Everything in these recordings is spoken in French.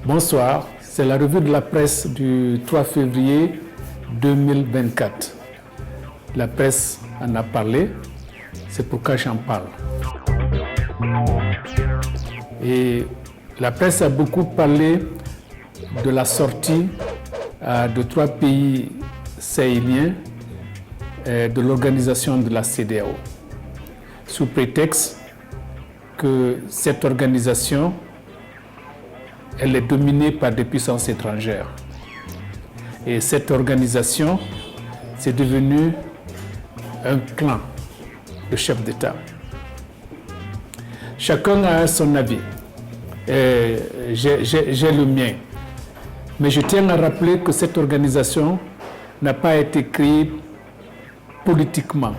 Bonsoir, c'est la revue de la presse du 3 février 2024. La presse en a parlé, c'est pourquoi j'en parle. Et la presse a beaucoup parlé de la sortie de 3 pays sahéliens de l'organisation de la CEDEAO, sous prétexte que cette organisation elle est dominée par des puissances étrangères. Et cette organisation, c'est devenu un clan de chefs d'État. Chacun a son avis. J'ai le mien. Mais je tiens à rappeler que cette organisation n'a pas été créée politiquement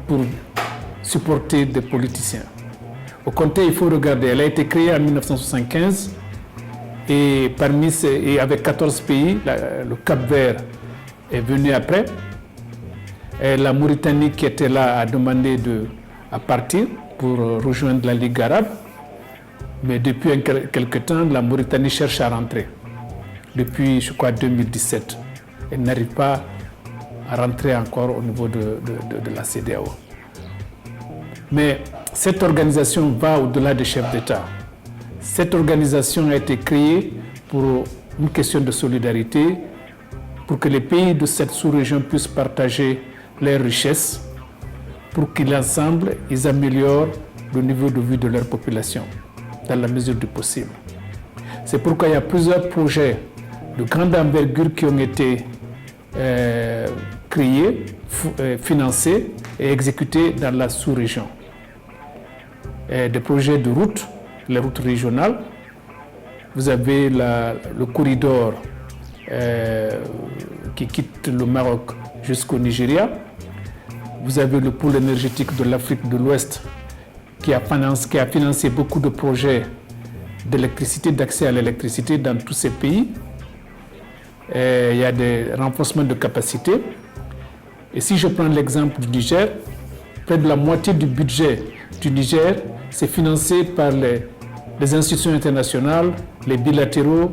pour supporter des politiciens. Au contraire, il faut regarder. Elle a été créée en 1975 et avec 14 pays, le Cap-Vert est venu après. Et la Mauritanie qui était là a demandé à partir pour rejoindre la Ligue arabe. Mais depuis quelque temps, la Mauritanie cherche à rentrer. Depuis, je crois, 2017. Elle n'arrive pas à rentrer encore au niveau de la CEDEAO. Mais cette organisation va au-delà des chefs d'État. Cette organisation a été créée pour une question de solidarité, pour que les pays de cette sous-région puissent partager leurs richesses, pour qu'ensemble, ils améliorent le niveau de vie de leur population, dans la mesure du possible. C'est pourquoi il y a plusieurs projets de grande envergure qui ont été créés, financés et exécutés dans la sous-région. Des projets de routes, les routes régionales. Vous avez le corridor qui quitte le Maroc jusqu'au Nigeria. Vous avez le pôle énergétique de l'Afrique de l'Ouest qui a financé beaucoup de projets d'électricité, d'accès à l'électricité dans tous ces pays. Il y a des renforcements de capacités. Et si je prends l'exemple du Niger, près de la moitié du budget du Niger, c'est financé par les institutions internationales, les bilatéraux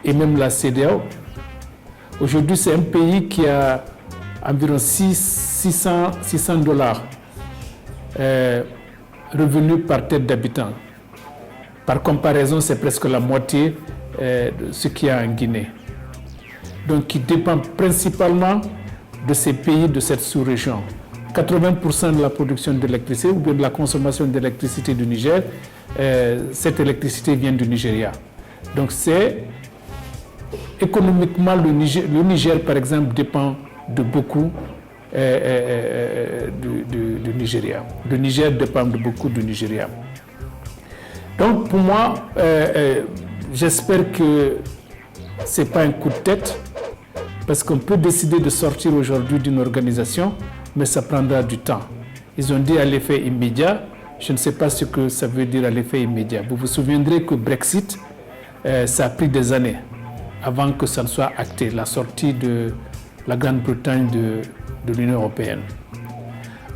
et même la CEDEAO. Aujourd'hui, c'est un pays qui a environ 600 dollars revenus par tête d'habitant. Par comparaison, c'est presque la moitié de ce qu'il y a en Guinée. Donc, qui dépend principalement de ces pays de cette sous-région. 80% de la production d'électricité ou bien de la consommation d'électricité du Niger, cette électricité vient du Nigeria. Donc c'est économiquement le Niger par exemple dépend de beaucoup du Nigeria. Le Niger dépend de beaucoup du Nigeria. Donc pour moi, j'espère que ce n'est pas un coup de tête parce qu'on peut décider de sortir aujourd'hui d'une organisation, mais ça prendra du temps. Ils ont dit à l'effet immédiat. Je ne sais pas ce que ça veut dire à l'effet immédiat. Vous vous souviendrez que Brexit, ça a pris des années avant que ça ne soit acté, la sortie de la Grande-Bretagne de l'Union européenne.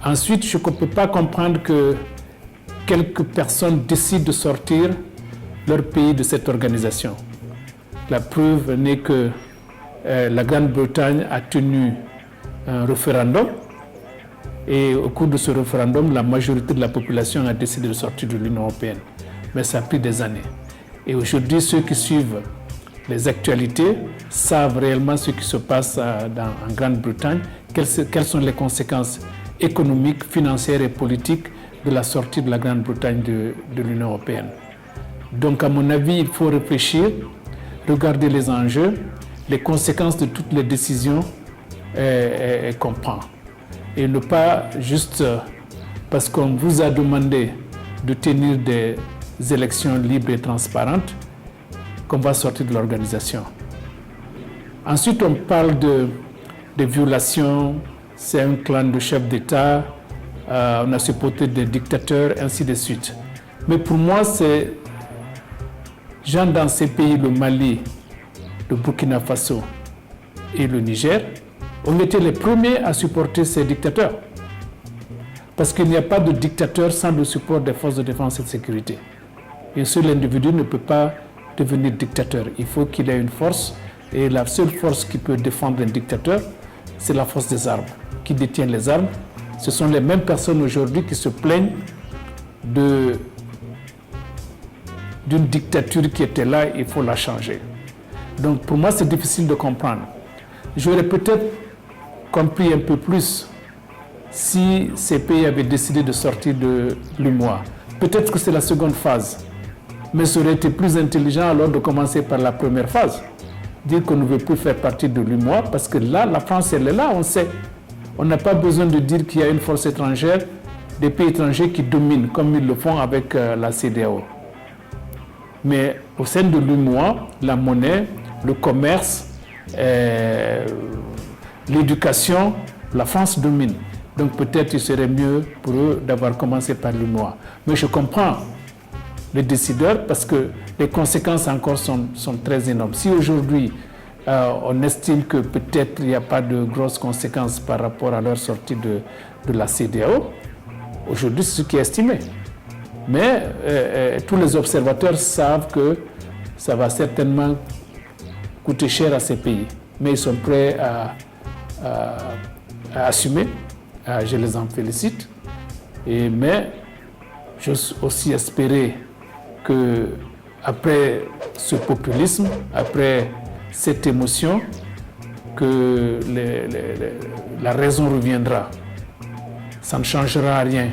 Ensuite, je ne peux pas comprendre que quelques personnes décident de sortir leur pays de cette organisation. La preuve n'est que la Grande-Bretagne a tenu un référendum. Et au cours de ce référendum, la majorité de la population a décidé de sortir de l'Union européenne. Mais ça a pris des années. Et aujourd'hui, ceux qui suivent les actualités savent réellement ce qui se passe en Grande-Bretagne, quelles sont les conséquences économiques, financières et politiques de la sortie de la Grande-Bretagne de l'Union européenne. Donc, à mon avis, il faut réfléchir, regarder les enjeux, les conséquences de toutes les décisions qu'on prend. Et ne pas juste parce qu'on vous a demandé de tenir des élections libres et transparentes qu'on va sortir de l'organisation. Ensuite, on parle de violations, c'est un clan de chefs d'État, on a supporté des dictateurs, ainsi de suite. Mais pour moi, c'est gens dans ces pays, le Mali, le Burkina Faso et le Niger, ont été les premiers à supporter ces dictateurs. Parce qu'il n'y a pas de dictateur sans le support des forces de défense et de sécurité. Et seul l'individu ne peut pas devenir dictateur. Il faut qu'il ait une force, et la seule force qui peut défendre un dictateur, c'est la force des armes. Qui détient les armes, ce sont les mêmes personnes aujourd'hui qui se plaignent d'une dictature qui était là, il faut la changer. Donc pour moi, c'est difficile de comprendre. J'aurais peut-être compris un peu plus si ces pays avaient décidé de sortir de l'UMOA. Peut-être que c'est la seconde phase. Mais ça aurait été plus intelligent alors de commencer par la première phase. Dire qu'on ne veut plus faire partie de l'UMOA, parce que là, la France, elle est là, on sait. On n'a pas besoin de dire qu'il y a une force étrangère, des pays étrangers qui dominent, comme ils le font avec la CEDEAO. Mais au sein de l'UMOA, la monnaie, le commerce, l'éducation, la France domine. Donc peut-être il serait mieux pour eux d'avoir commencé par l'UMOA. Mais je comprends les décideurs parce que les conséquences encore sont très énormes. Si aujourd'hui on estime que peut-être il n'y a pas de grosses conséquences par rapport à leur sortie de la CEDEAO, aujourd'hui c'est ce qui est estimé. Mais tous les observateurs savent que ça va certainement coûter cher à ces pays. Mais ils sont prêts à assumer. Je les en félicite. Mais j'ose aussi espérer qu'après ce populisme, après cette émotion, que la raison reviendra. Ça ne changera rien.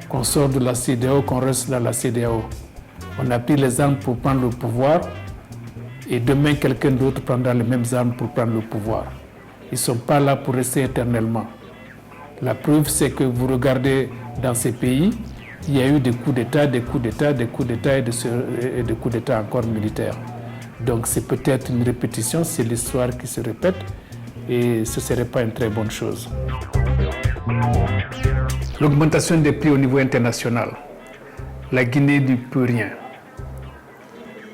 Qu'on sort de la CEDEAO, qu'on reste dans la CEDEAO. On a pris les armes pour prendre le pouvoir et demain quelqu'un d'autre prendra les mêmes armes pour prendre le pouvoir. Ils ne sont pas là pour rester éternellement. La preuve, c'est que vous regardez dans ces pays, il y a eu des coups d'État, des coups d'État, des coups d'État et des coups d'État encore militaires. Donc c'est peut-être une répétition, c'est l'histoire qui se répète et ce ne serait pas une très bonne chose. L'augmentation des prix au niveau international. La Guinée n'y peut rien.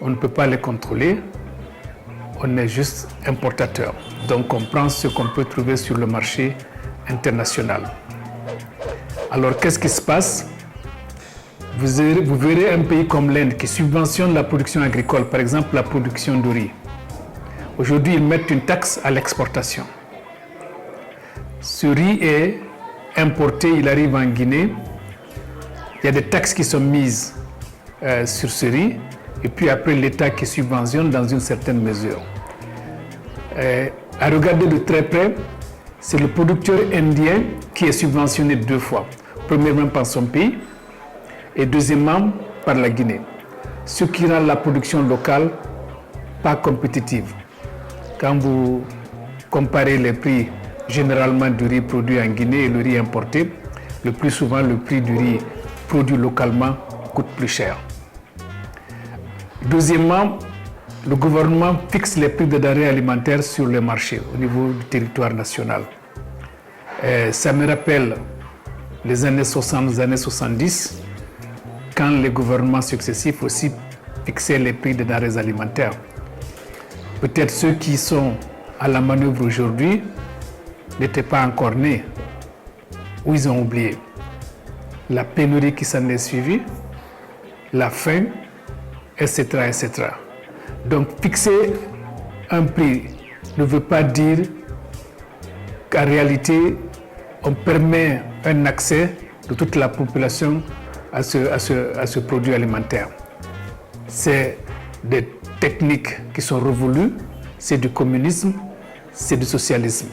On ne peut pas les contrôler. On est juste importateur. Donc on prend ce qu'on peut trouver sur le marché international. Alors qu'est-ce qui se passe? Vous verrez un pays comme l'Inde qui subventionne la production agricole, par exemple la production de riz. Aujourd'hui, ils mettent une taxe à l'exportation. Ce riz est importé, il arrive en Guinée. Il y a des taxes qui sont mises sur ce riz et puis après l'État qui subventionne dans une certaine mesure. À regarder de très près, c'est le producteur indien qui est subventionné deux fois. Premièrement par son pays et deuxièmement par la Guinée. Ce qui rend la production locale pas compétitive. Quand vous comparez les prix généralement du riz produit en Guinée et le riz importé, le plus souvent le prix du riz produit localement coûte plus cher. Deuxièmement, le gouvernement fixe les prix des denrées alimentaires sur le marché au niveau du territoire national. Ça me rappelle les années 60, les années 70, quand les gouvernements successifs aussi fixaient les prix des denrées alimentaires. Peut-être ceux qui sont à la manœuvre aujourd'hui n'étaient pas encore nés ou ils ont oublié. La pénurie qui s'en est suivie, la faim, etc., etc. Donc fixer un prix ne veut pas dire qu'en réalité on permet un accès de toute la population à ce produit alimentaire. C'est des techniques qui sont révolues, c'est du communisme, c'est du socialisme.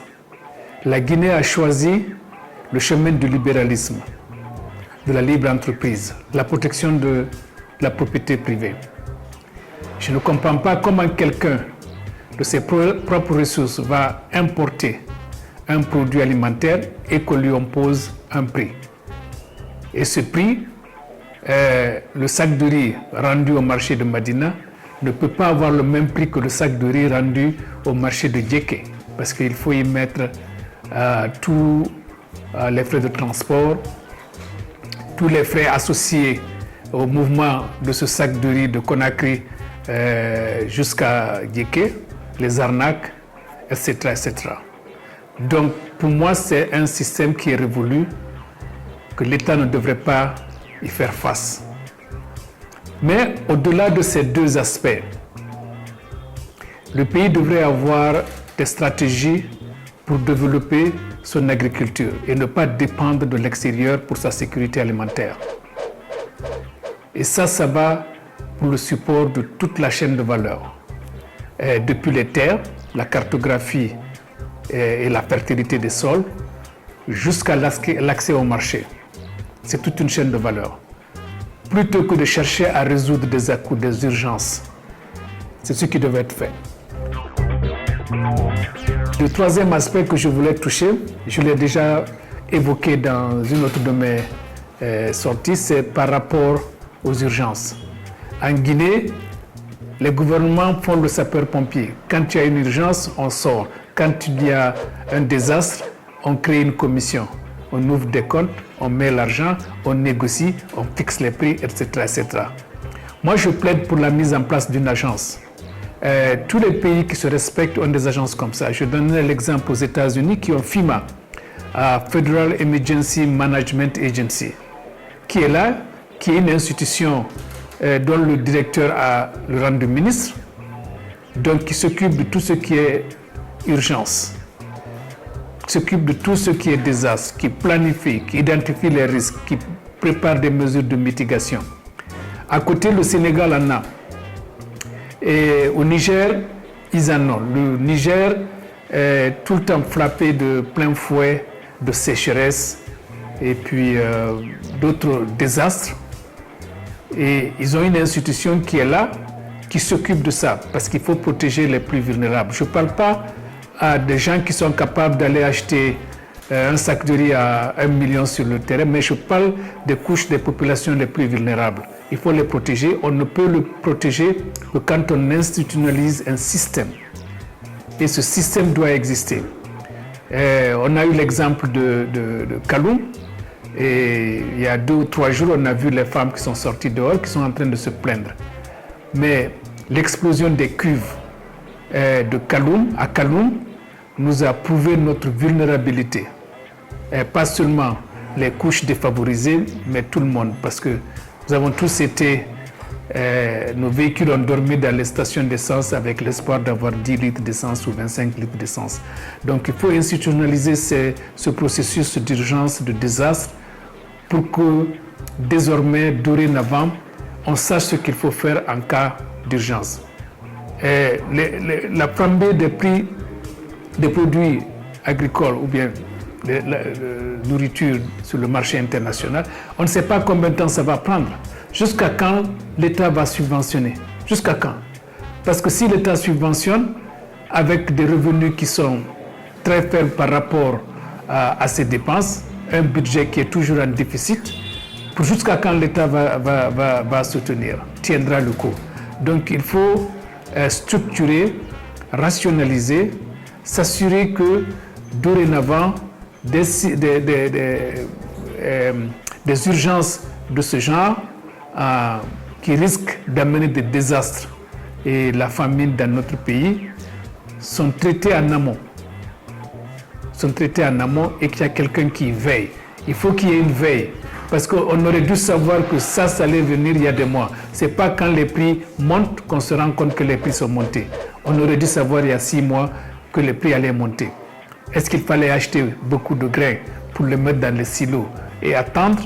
La Guinée a choisi le chemin du libéralisme, de la libre entreprise, la protection de la propriété privée. Je ne comprends pas comment quelqu'un de ses propres ressources va importer un produit alimentaire et qu'on lui impose un prix. Et ce prix, le sac de riz rendu au marché de Madina ne peut pas avoir le même prix que le sac de riz rendu au marché de Djeké, parce qu'il faut y mettre tous les frais de transport, tous les frais associés au mouvement de ce sac de riz de Conakry jusqu'à Djeké, les arnaques, etc., etc. Donc pour moi, c'est un système qui est révolu, que l'État ne devrait pas y faire face. Mais au-delà de ces deux aspects, le pays devrait avoir des stratégies pour développer son agriculture et ne pas dépendre de l'extérieur pour sa sécurité alimentaire. Et ça va pour le support de toute la chaîne de valeur. Depuis les terres, la cartographie et la fertilité des sols, jusqu'à l'accès au marché. C'est toute une chaîne de valeur. Plutôt que de chercher à résoudre des à-coups, des urgences, c'est ce qui devait être fait. Le troisième aspect que je voulais toucher, je l'ai déjà évoqué dans une autre de mes sorties, c'est par rapport aux urgences. En Guinée, les gouvernements font le sapeur-pompier. Quand il y a une urgence, on sort. Quand il y a un désastre, on crée une commission. On ouvre des comptes, on met l'argent, on négocie, on fixe les prix, etc., etc. Moi, je plaide pour la mise en place d'une agence. Tous les pays qui se respectent ont des agences comme ça. Je donnerai l'exemple aux États-Unis qui ont FEMA, Federal Emergency Management Agency, qui est là, qui est une institution dont le directeur a le rang de ministre, donc qui s'occupe de tout ce qui est urgence, qui s'occupe de tout ce qui est désastre, qui planifie, qui identifie les risques, qui prépare des mesures de mitigation. À côté, le Sénégal en a. Et au Niger, ils en ont. Le Niger est tout le temps frappé de plein fouet de sécheresse et puis d'autres désastres. Et ils ont une institution qui est là, qui s'occupe de ça, parce qu'il faut protéger les plus vulnérables. Je ne parle pas à des gens qui sont capables d'aller acheter un sac de riz à 1 million sur le terrain, mais je parle des couches des populations les plus vulnérables. Il faut les protéger. On ne peut le protéger que quand on institutionnalise un système. Et ce système doit exister. On a eu l'exemple de Kaloum. Et il y a 2 ou 3 jours, on a vu les femmes qui sont sorties dehors, qui sont en train de se plaindre. Mais l'explosion des cuves de Kaloum, à Kaloum, nous a prouvé notre vulnérabilité. Et pas seulement les couches défavorisées, mais tout le monde. Parce que nous avons tous été, nos véhicules ont dormi dans les stations d'essence avec l'espoir d'avoir 10 litres d'essence ou 25 litres d'essence. Donc il faut institutionnaliser ce processus d'urgence, de désastre, pour que désormais, dorénavant, on sache ce qu'il faut faire en cas d'urgence. La flambée des prix des produits agricoles ou bien de la nourriture sur le marché international, on ne sait pas combien de temps ça va prendre. Jusqu'à quand l'État va subventionner? Jusqu'à quand? Parce que si l'État subventionne avec des revenus qui sont très faibles par rapport à ses dépenses, un budget qui est toujours en déficit, jusqu'à quand l'État va soutenir, tiendra le coup. Donc il faut structurer, rationaliser, s'assurer que dorénavant, des urgences de ce genre qui risquent d'amener des désastres et la famine dans notre pays sont traitées en amont. Et qu'il y a quelqu'un qui veille. Il faut qu'il y ait une veille. Parce qu'on aurait dû savoir que ça allait venir il y a des mois. Ce n'est pas quand les prix montent qu'on se rend compte que les prix sont montés. On aurait dû savoir il y a 6 mois que les prix allaient monter. Est-ce qu'il fallait acheter beaucoup de grains pour les mettre dans les silos et attendre?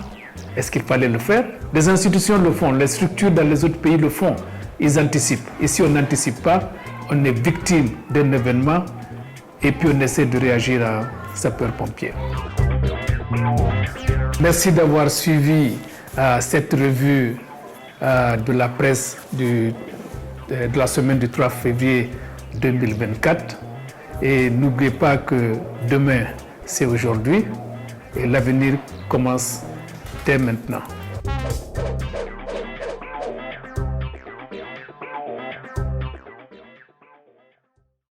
Est-ce qu'il fallait le faire? Les institutions le font, les structures dans les autres pays le font. Ils anticipent. Et si on n'anticipe pas, on est victime d'un événement et puis on essaie de réagir à sapeur-pompier. Merci d'avoir suivi cette revue de la presse de la semaine du 3 février 2024. Et n'oubliez pas que demain, c'est aujourd'hui et l'avenir commence dès maintenant.